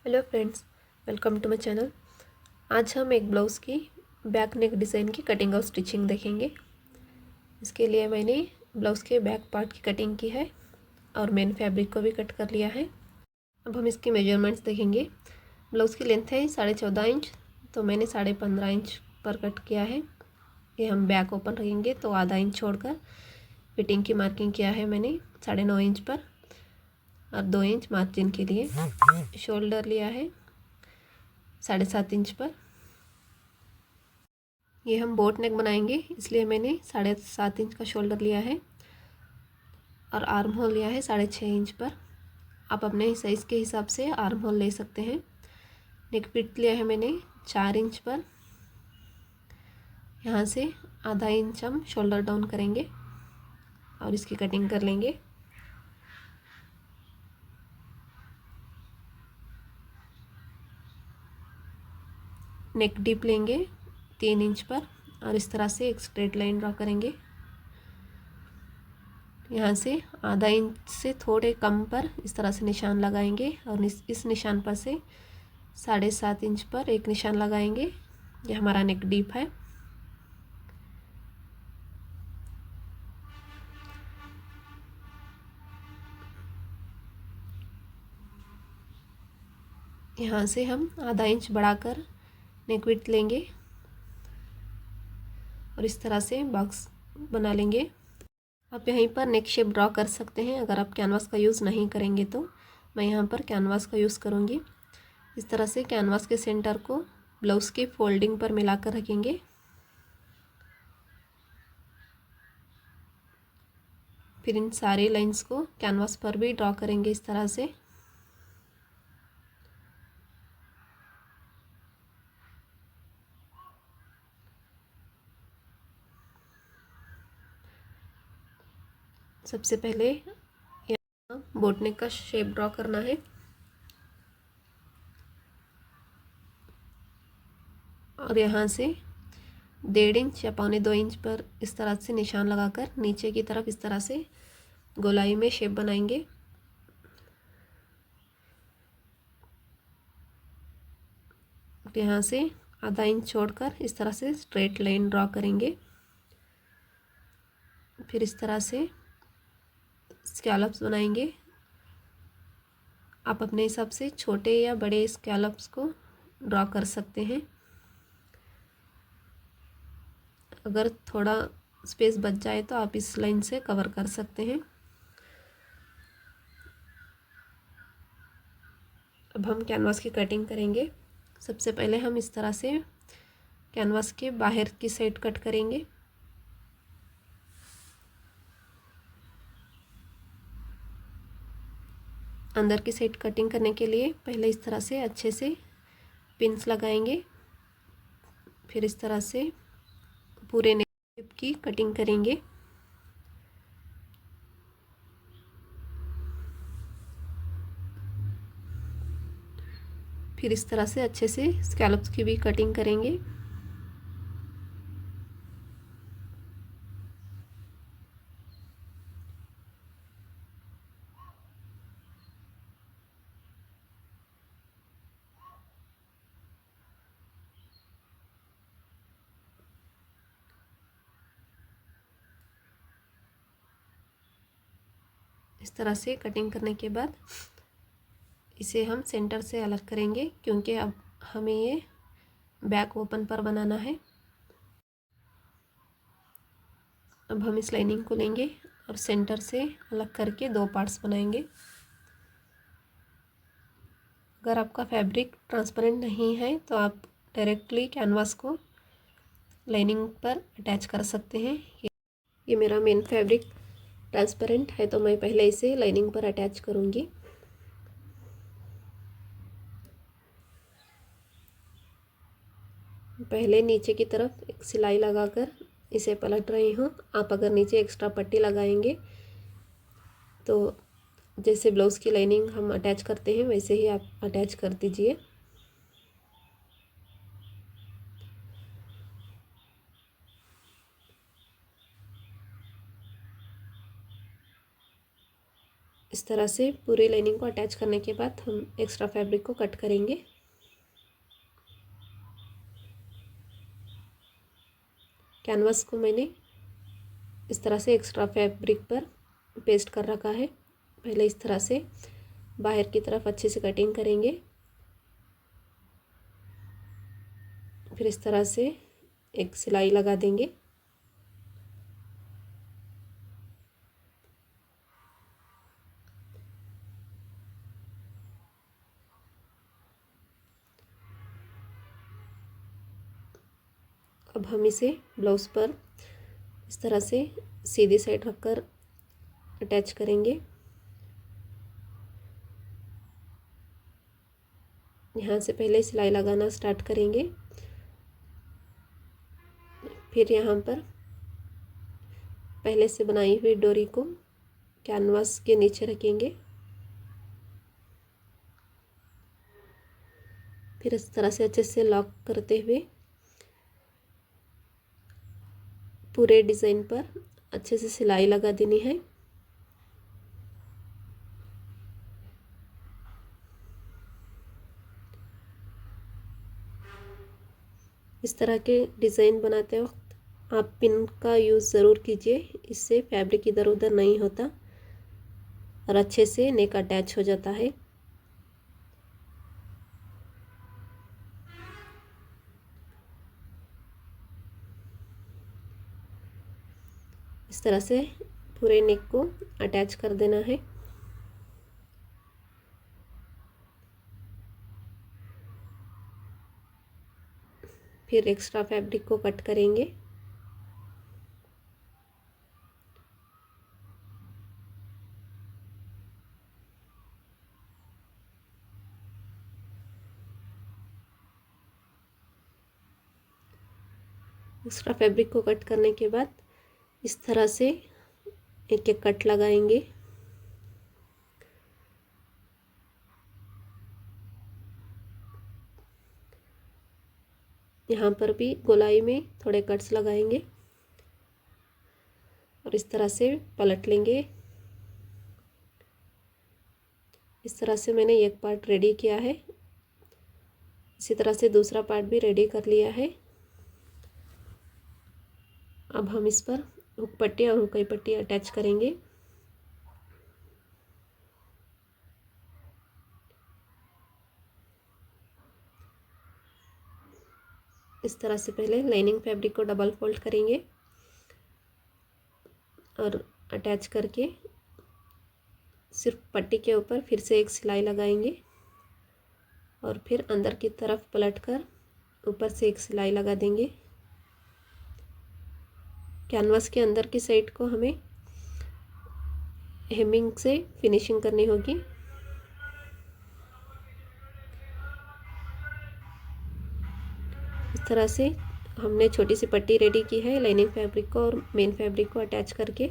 Hello friends, welcome to my channel. आज हम एक ब्लाउज़ की बैक नेक डिज़ाइन की कटिंग और स्टिचिंग देखेंगे। इसके लिए मैंने ब्लाउज़ के बैक पार्ट की कटिंग की है और मेन फैब्रिक को भी कट कर लिया है। अब हम इसकी मेजरमेंट्स देखेंगे। ब्लाउज़ की लेंथ है 14.5 इंच, तो मैंने 15.5 इंच पर कट किया है। ये हम बैक ओपन रखेंगे तो आधा इंच छोड़कर फिटिंग की मार्किंग किया है मैंने 9.5 इंच पर और 2 इंच मार्जिन के लिए। शोल्डर लिया है 7.5 इंच पर। ये हम बोट नेक बनाएंगे, इसलिए मैंने 7.5 इंच का शोल्डर लिया है और आर्म होल लिया है 6.5 इंच पर। आप अपने साइज़ के हिसाब से आर्म होल ले सकते हैं। नेक विड्थ लिया है मैंने 4 इंच पर। यहाँ से आधा इंच हम शोल्डर डाउन करेंगे और इसकी कटिंग कर लेंगे। नेक डीप लेंगे 3 इंच पर और इस तरह से एक स्ट्रेट लाइन ड्रा करेंगे। यहाँ से आधा इंच से थोड़े कम पर इस तरह से निशान लगाएंगे और इस निशान पर से 7.5 इंच पर एक निशान लगाएंगे। ये हमारा नेक डीप है। यहाँ से हम आधा इंच बढ़ाकर नेक विड्थ लेंगे और इस तरह से बॉक्स बना लेंगे। आप यहीं पर नेक शेप ड्रॉ कर सकते हैं अगर आप कैनवास का यूज़ नहीं करेंगे तो। मैं यहाँ पर कैनवास का यूज़ करूँगी। इस तरह से कैनवास के सेंटर को ब्लाउज़ की फोल्डिंग पर मिलाकर रखेंगे। फिर इन सारी लाइंस को कैनवास पर भी ड्रॉ करेंगे इस तरह से। सबसे पहले यहाँ बोट नेक का शेप ड्रॉ करना है और यहाँ से 1.5 इंच या 1.25 इंच पर इस तरह से निशान लगाकर नीचे की तरफ इस तरह से गोलाई में शेप बनाएंगे। यहाँ से आधा इंच छोड़कर इस तरह से स्ट्रेट लाइन ड्रॉ करेंगे। फिर इस तरह से स्कैलप्स बनाएंगे। आप अपने हिसाब से छोटे या बड़े स्कैलप्स को ड्रॉ कर सकते हैं। अगर थोड़ा स्पेस बच जाए तो आप इस लाइन से कवर कर सकते हैं। अब हम कैनवास की कटिंग करेंगे। सबसे पहले हम इस तरह से कैनवास के बाहर की साइड कट करेंगे। अंदर की साइड कटिंग करने के लिए पहले इस तरह से अच्छे से पिन्स लगाएंगे। फिर इस तरह से पूरे नेक की कटिंग करेंगे। फिर इस तरह से अच्छे से स्कैलप्स की भी कटिंग करेंगे। इस तरह से कटिंग करने के बाद इसे हम सेंटर से अलग करेंगे क्योंकि अब हमें ये बैक ओपन पर बनाना है। अब हम इस लाइनिंग को लेंगे और सेंटर से अलग करके 2 पार्ट्स बनाएंगे। अगर आपका फैब्रिक ट्रांसपेरेंट नहीं है तो आप डायरेक्टली कैनवास को लाइनिंग पर अटैच कर सकते हैं। ये मेरा मेन फैब्रिक ट्रांसपेरेंट है तो मैं पहले इसे लाइनिंग पर अटैच करूँगी। पहले नीचे की तरफ एक सिलाई लगाकर इसे पलट रही हूँ। आप अगर नीचे एक्स्ट्रा पट्टी लगाएंगे तो जैसे ब्लाउज़ की लाइनिंग हम अटैच करते हैं वैसे ही आप अटैच कर दीजिए। इस इस तरह से पूरी लाइनिंग को अटैच करने के बाद हम एक्स्ट्रा फैब्रिक को कट करेंगे। कैनवास को मैंने इस तरह से एक्स्ट्रा फैब्रिक पर पेस्ट कर रखा है। पहले इस तरह से बाहर की तरफ अच्छे से कटिंग करेंगे, फिर इस तरह से एक सिलाई लगा देंगे। अब हम इसे ब्लाउज़ पर इस तरह से सीधी साइड रखकर अटैच करेंगे। यहाँ से पहले सिलाई लगाना स्टार्ट करेंगे, फिर यहाँ पर पहले से बनाई हुई डोरी को कैनवास के नीचे रखेंगे, फिर इस तरह से अच्छे से लॉक करते हुए पूरे डिज़ाइन पर अच्छे से सिलाई लगा देनी है। इस तरह के डिज़ाइन बनाते वक्त आप पिन का यूज़ ज़रूर कीजिए, इससे फैब्रिक इधर उधर नहीं होता और अच्छे से नेक अटैच हो जाता है। इस तरह से पूरे नेक को अटैच कर देना है। फिर एक्स्ट्रा फैब्रिक को कट करेंगे। एक्स्ट्रा फैब्रिक को कट करने के बाद इस तरह से एक एक कट लगाएंगे। यहाँ पर भी गोलाई में थोड़े कट्स लगाएंगे और इस तरह से पलट लेंगे। इस तरह से मैंने एक पार्ट रेडी किया है, इसी तरह से दूसरा पार्ट भी रेडी कर लिया है। अब हम इस पर हुक पट्टी और हुकाई पट्टी अटैच करेंगे। इस तरह से पहले लाइनिंग फैब्रिक को डबल फोल्ड करेंगे और अटैच करके सिर्फ पट्टी के ऊपर फिर से एक सिलाई लगाएंगे और फिर अंदर की तरफ पलटकर ऊपर से एक सिलाई लगा देंगे। कैनवास के अंदर की साइड को हमें हेमिंग से फिनिशिंग करनी होगी। इस तरह से हमने छोटी सी पट्टी रेडी की है लाइनिंग फैब्रिक को और मेन फैब्रिक को अटैच करके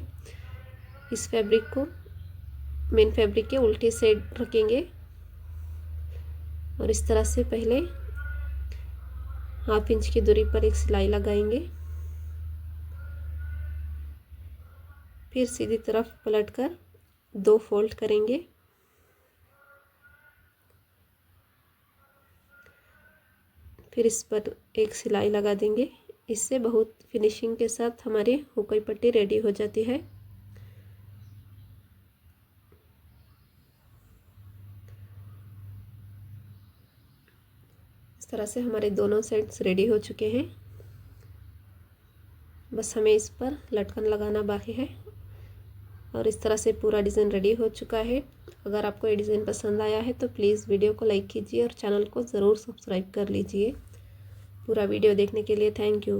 इस फैब्रिक को मेन फैब्रिक के उल्टी साइड रखेंगे और इस तरह से पहले हाफ इंच की दूरी पर एक सिलाई लगाएंगे, फिर सीधी तरफ पलटकर 2 फोल्ड करेंगे। फिर इस पर एक सिलाई लगा देंगे। इससे बहुत फिनिशिंग के साथ हमारी हुकाई पट्टी रेडी हो जाती है। इस तरह से हमारे दोनों साइड्स रेडी हो चुके हैं, बस हमें इस पर लटकन लगाना बाकी है और इस तरह से पूरा डिज़ाइन रेडी हो चुका है। अगर आपको ये डिज़ाइन पसंद आया है तो प्लीज़ वीडियो को लाइक कीजिए और चैनल को ज़रूर सब्सक्राइब कर लीजिए। पूरा वीडियो देखने के लिए थैंक यू।